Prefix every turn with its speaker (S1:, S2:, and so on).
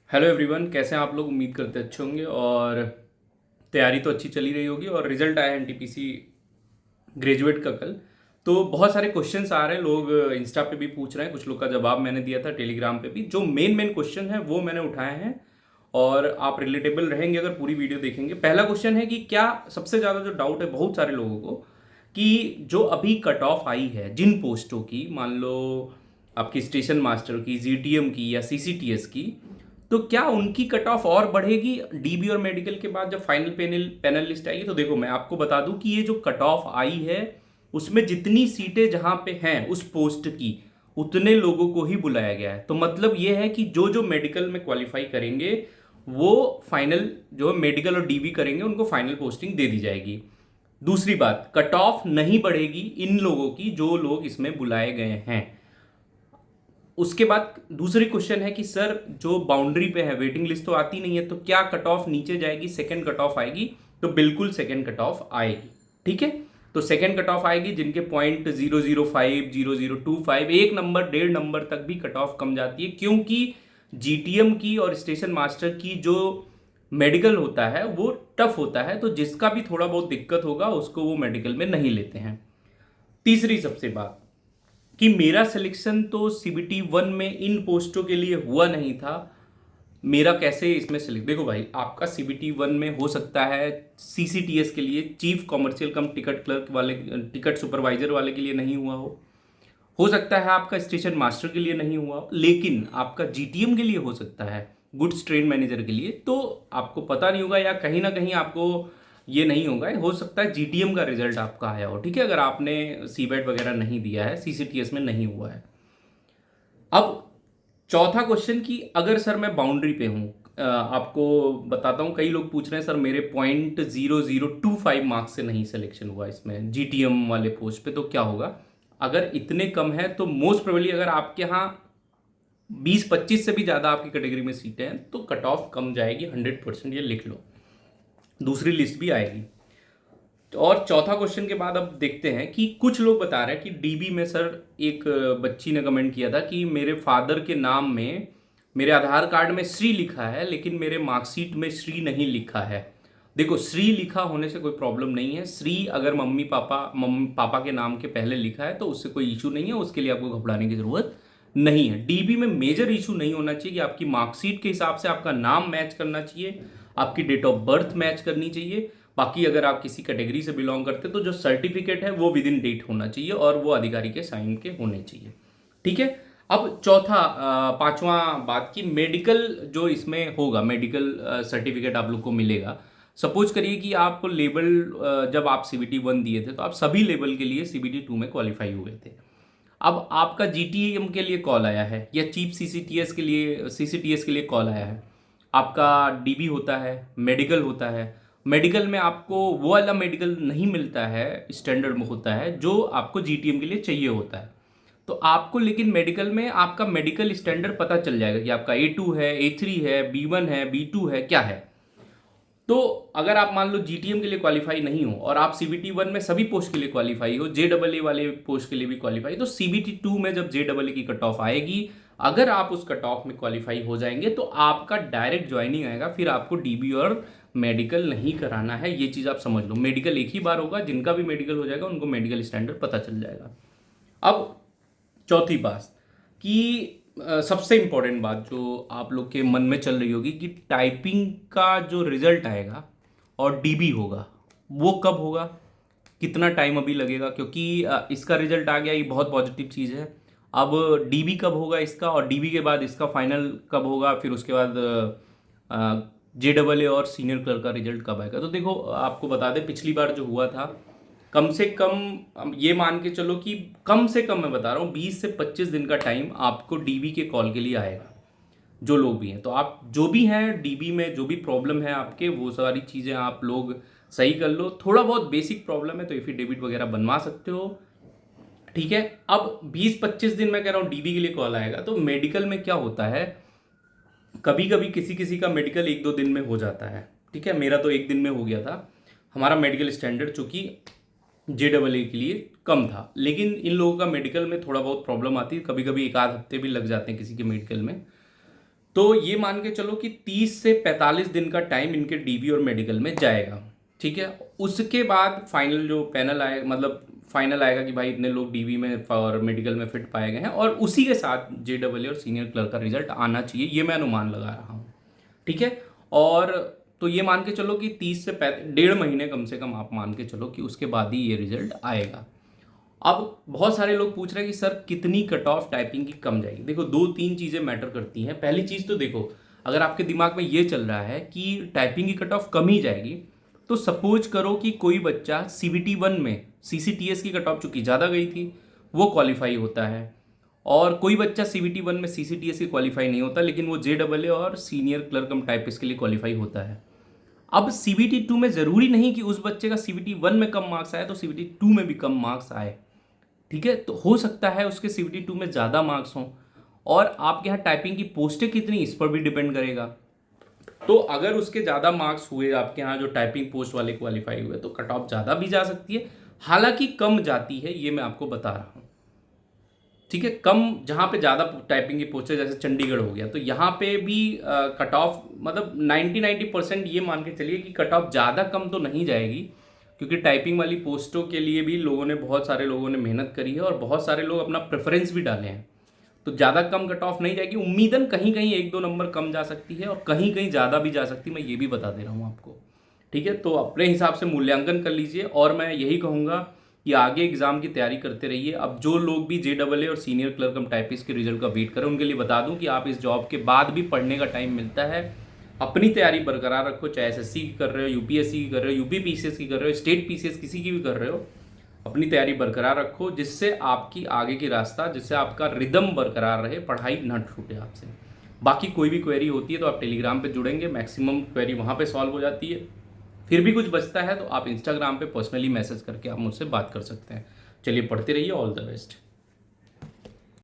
S1: Hello everyone, कैसे हैं आप लोग। उम्मीद करते अच्छे होंगे और तैयारी तो अच्छी चली रही होगी। और रिजल्ट आया है एनटीपीसी ग्रेजुएट का कल। तो बहुत सारे क्वेश्चंस आ रहे हैं, लोग इंस्टा पे भी पूछ रहे हैं, कुछ लोग का जवाब मैंने दिया था टेलीग्राम पे भी। जो मेन मेन क्वेश्चन है वो मैंने उठाए हैं और आप रिलेटेबल रहेंगे अगर पूरी वीडियो देखेंगे। पहला क्वेश्चन है कि क्या सबसे ज़्यादा जो डाउट है बहुत सारे लोगों को, कि जो अभी कट ऑफ आई है जिन पोस्टों की, मान लो आपकी स्टेशन मास्टर की, जीटीएम की या सीसीटीएस की, तो क्या उनकी कट ऑफ और बढ़ेगी डीबी और मेडिकल के बाद जब फाइनल पैनल लिस्ट आएगी। तो देखो, मैं आपको बता दूं कि ये जो कट ऑफ आई है उसमें जितनी सीटें जहां पे हैं उस पोस्ट की, उतने लोगों को ही बुलाया गया है। तो मतलब ये है कि जो जो मेडिकल में क्वालिफाई करेंगे वो फाइनल, जो मेडिकल और डीबी करेंगे उनको फाइनल पोस्टिंग दे दी जाएगी। दूसरी बात, कट ऑफ नहीं बढ़ेगी इन लोगों की जो लोग इसमें बुलाए गए हैं। उसके बाद दूसरी क्वेश्चन है कि सर जो बाउंड्री पे है, वेटिंग लिस्ट तो आती नहीं है, तो क्या कट ऑफ नीचे जाएगी, सेकंड कट ऑफ आएगी। तो बिल्कुल सेकंड कट ऑफ आएगी। ठीक है, तो सेकंड कट ऑफ आएगी जिनके पॉइंट 005 0025, एक नंबर 1.5 नंबर तक भी कट ऑफ कम जाती है, क्योंकि जीटीएम की और स्टेशन मास्टर की जो मेडिकल होता है वो टफ होता है। तो जिसका भी थोड़ा बहुत दिक्कत होगा उसको वो मेडिकल में नहीं लेते हैं। तीसरी सबसे बात, कि मेरा सिलेक्शन तो सीबीटी 1 में इन पोस्टों के लिए हुआ नहीं था, मेरा कैसे इसमें सिलेक्ट। देखो भाई, आपका सीबीटी 1 में हो सकता है सीसीटीएस के लिए, चीफ कॉमर्शियल कम टिकट क्लर्क वाले, टिकट सुपरवाइजर वाले के लिए नहीं हुआ हो सकता है आपका स्टेशन मास्टर के लिए नहीं हुआ हो, लेकिन आपका जीटीएम के लिए हो सकता है, गुड्स ट्रेन मैनेजर के लिए। तो आपको पता नहीं होगा या कहीं ना कहीं आपको ये नहीं होगा, हो सकता है जीटीएम का रिजल्ट आपका आया हो। ठीक है, अगर आपने सीबेट वगैरह नहीं दिया है, सीसीटीएस में नहीं हुआ है। अब चौथा क्वेश्चन, कि अगर सर मैं बाउंड्री पे हूँ, आपको बताता हूँ, कई लोग पूछ रहे हैं सर मेरे पॉइंट 0025 मार्क्स से नहीं सिलेक्शन हुआ इसमें जीटीएम वाले पोस्ट पे, तो क्या होगा। अगर इतने कम है तो मोस्ट प्रोबेबली, अगर आपके यहाँ 20-25 से भी ज़्यादा आपकी कैटेगरी में सीटें हैं तो कट ऑफ कम जाएगी 100%, ये लिख लो। दूसरी लिस्ट भी आएगी। और चौथा क्वेश्चन के बाद अब देखते हैं कि कुछ लोग बता रहे हैं कि डीबी में सर, एक बच्ची ने कमेंट किया था कि मेरे फादर के नाम में मेरे आधार कार्ड में श्री लिखा है लेकिन मेरे मार्कशीट में श्री नहीं लिखा है। देखो, श्री लिखा होने से कोई प्रॉब्लम नहीं है। श्री अगर मम्मी पापा के नाम के पहले लिखा है तो उससे कोई इशू नहीं है, उसके लिए आपको घबराने की जरूरत नहीं है। डीबी में मेजर इशू नहीं होना चाहिए कि आपकी मार्कशीट के हिसाब से आपका नाम मैच करना चाहिए, आपकी डेट ऑफ बर्थ मैच करनी चाहिए। बाकी अगर आप किसी कैटेगरी से बिलोंग करते तो जो सर्टिफिकेट है वो विद इन डेट होना चाहिए और वो अधिकारी के साइन के होने चाहिए। ठीक है। अब चौथा, पांचवा बात, की मेडिकल जो इसमें होगा, मेडिकल सर्टिफिकेट आप लोग को मिलेगा। सपोज करिए कि आपको लेवल, जब आप सीबीटी 1 दिए थे तो आप सभी लेवल के लिए सीबीटी 2 में क्वालिफाई हुए थे। अब आपका जीटीएम के लिए कॉल आया है या चीफ सीसीटीएस के लिए कॉल आया है, आपका डीबी होता है, मेडिकल होता है। मेडिकल में आपको वो वाला मेडिकल नहीं मिलता है, स्टैंडर्ड में होता है जो आपको जीटीएम के लिए चाहिए होता है। तो आपको लेकिन मेडिकल में आपका मेडिकल स्टैंडर्ड पता चल जाएगा कि आपका A2 है, A3 है, B1 है, B2 है, क्या है। तो अगर आप मान लो जीटीएम के लिए क्वालिफाई नहीं हो और आप सीबीटी 1 में सभी पोस्ट के लिए क्वालिफाई हो, JEE वाले पोस्ट के लिए भी क्वालिफाई, तो सीबीटी 2 में जब JEE की कट ऑफ आएगी, अगर आप उस कट ऑफ में क्वालिफाई हो जाएंगे तो आपका डायरेक्ट ज्वाइनिंग आएगा, फिर आपको डीबी और मेडिकल नहीं कराना है। ये चीज़ आप समझ लो, मेडिकल एक ही बार होगा, जिनका भी मेडिकल हो जाएगा उनको मेडिकल स्टैंडर्ड पता चल जाएगा। अब चौथी बात, कि सबसे इंपॉर्टेंट बात जो आप लोग के मन में चल रही होगी, कि टाइपिंग का जो रिजल्ट आएगा और डीबी होगा वो कब होगा, कितना टाइम अभी लगेगा, क्योंकि इसका रिजल्ट आ गया, ये बहुत पॉजिटिव चीज़ है। अब डीबी कब होगा इसका, और डीबी के बाद इसका फाइनल कब होगा, फिर उसके बाद JEE और सीनियर क्लर्क का रिजल्ट कब आएगा। तो देखो, आपको बता दें, पिछली बार जो हुआ था, कम से कम ये मान के चलो कि कम से कम, मैं बता रहा हूँ, 20 से 25 दिन का टाइम आपको डीबी के कॉल के लिए आएगा। जो लोग भी हैं, तो आप जो भी हैं डीबी में, जो भी प्रॉब्लम है आपके, वो सारी चीज़ें आप लोग सही कर लो। थोड़ा बहुत बेसिक प्रॉब्लम है तो एफिडेविट वगैरह बनवा सकते हो। ठीक है। अब 20-25 दिन मैं कह रहा हूँ डीबी के लिए कॉल आएगा। तो मेडिकल में क्या होता है, कभी कभी किसी किसी का मेडिकल 1-2 दिन में हो जाता है। ठीक है, मेरा तो 1 दिन में हो गया था। हमारा मेडिकल स्टैंडर्ड चूंकि JEE के लिए कम था, लेकिन इन लोगों का मेडिकल में थोड़ा बहुत प्रॉब्लम आती है, कभी कभी 1 आध हफ्ते भी लग जाते हैं किसी के मेडिकल में। तो ये मान के चलो कि 30 से 45 दिन का टाइम इनके डीबी और मेडिकल में जाएगा, ठीक है। उसके बाद फाइनल जो पैनल आए, मतलब फाइनल आएगा कि भाई इतने लोग डीबी में और मेडिकल में फिट पाए गए हैं, और उसी के साथ JEE और सीनियर क्लर्क का रिजल्ट आना चाहिए, ये मैं अनुमान लगा रहा हूँ, ठीक है। और तो ये मान के चलो कि 30 से 1.5 महीने कम से कम आप मान के चलो कि उसके बाद ही ये रिजल्ट आएगा। अब बहुत सारे लोग पूछ रहे हैं कि सर कितनी कट ऑफ टाइपिंग की कम जाएगी। देखो 2-3 चीज़ें मैटर करती हैं। पहली चीज़ तो देखो, अगर आपके दिमाग में ये चल रहा है कि टाइपिंग की कट ऑफ कम ही जाएगी, तो सपोज करो कि कोई बच्चा CBT 1 में CCTS की कट ऑफ चूंकि ज़्यादा गई थी, वो क्वालिफाई होता है, और कोई बच्चा CBT 1 में CCTS की क्वालिफाई नहीं होता, लेकिन वो JEE और सीनियर क्लर्क कम टाइपिस्ट के लिए क्वालिफाई होता है। अब CBT 2 में ज़रूरी नहीं कि उस बच्चे का CBT 1 में कम मार्क्स आए तो CBT 2 में भी कम मार्क्स आए, ठीक है। तो हो सकता है उसके CBT 2 में ज़्यादा मार्क्स हों, और आपके यहाँ टाइपिंग की पोस्टें कितनी, इस पर भी डिपेंड करेगा। तो अगर उसके ज़्यादा मार्क्स हुए आपके यहाँ जो टाइपिंग पोस्ट वाले क्वालिफाई हुए, तो कट ऑफ ज़्यादा भी जा सकती है, हालांकि कम जाती है, ये मैं आपको बता रहा हूँ, ठीक है। कम जहाँ पे ज़्यादा टाइपिंग की पोस्ट है, जैसे चंडीगढ़ हो गया, तो यहाँ पे भी कट ऑफ मतलब 90% ये मान के चलिए कि कट ऑफ ज़्यादा कम तो नहीं जाएगी, क्योंकि टाइपिंग वाली पोस्टों के लिए भी बहुत सारे लोगों ने मेहनत करी है, और बहुत सारे लोग अपना प्रेफरेंस भी डाले हैं, तो ज़्यादा कम कट ऑफ नहीं जाएगी। उम्मीदन कहीं कहीं 1-2 नंबर कम जा सकती है, और कहीं कहीं ज़्यादा भी जा सकती है, मैं ये भी बता दे रहा हूँ आपको, ठीक है। तो अपने हिसाब से मूल्यांकन कर लीजिए, और मैं यही कहूँगा कि आगे एग्जाम की तैयारी करते रहिए। अब जो लोग भी JEE और सीनियर क्लर्क कम टाइपिस्ट के रिजल्ट का वेट करें, उनके लिए बता दूं कि आप इस जॉब के बाद भी पढ़ने का टाइम मिलता है, अपनी तैयारी बरकरार रखो, चाहे SSC की कर रहे हो, UPSC की कर रहे हो, UP PCS की कर रहे हो, स्टेट PCS किसी की भी कर रहे हो, अपनी तैयारी बरकरार रखो, जिससे आपकी आगे की रास्ता, जिससे आपका रिदम बरकरार रहे, पढ़ाई न छूटे आपसे। बाकी कोई भी क्वेरी होती है तो आप टेलीग्राम पे जुड़ेंगे, मैक्सिमम क्वेरी वहाँ पे सॉल्व हो जाती है। फिर भी कुछ बचता है तो आप इंस्टाग्राम पे पर्सनली मैसेज करके आप मुझसे बात कर सकते हैं। चलिए पढ़ते रहिए, ऑल द बेस्ट।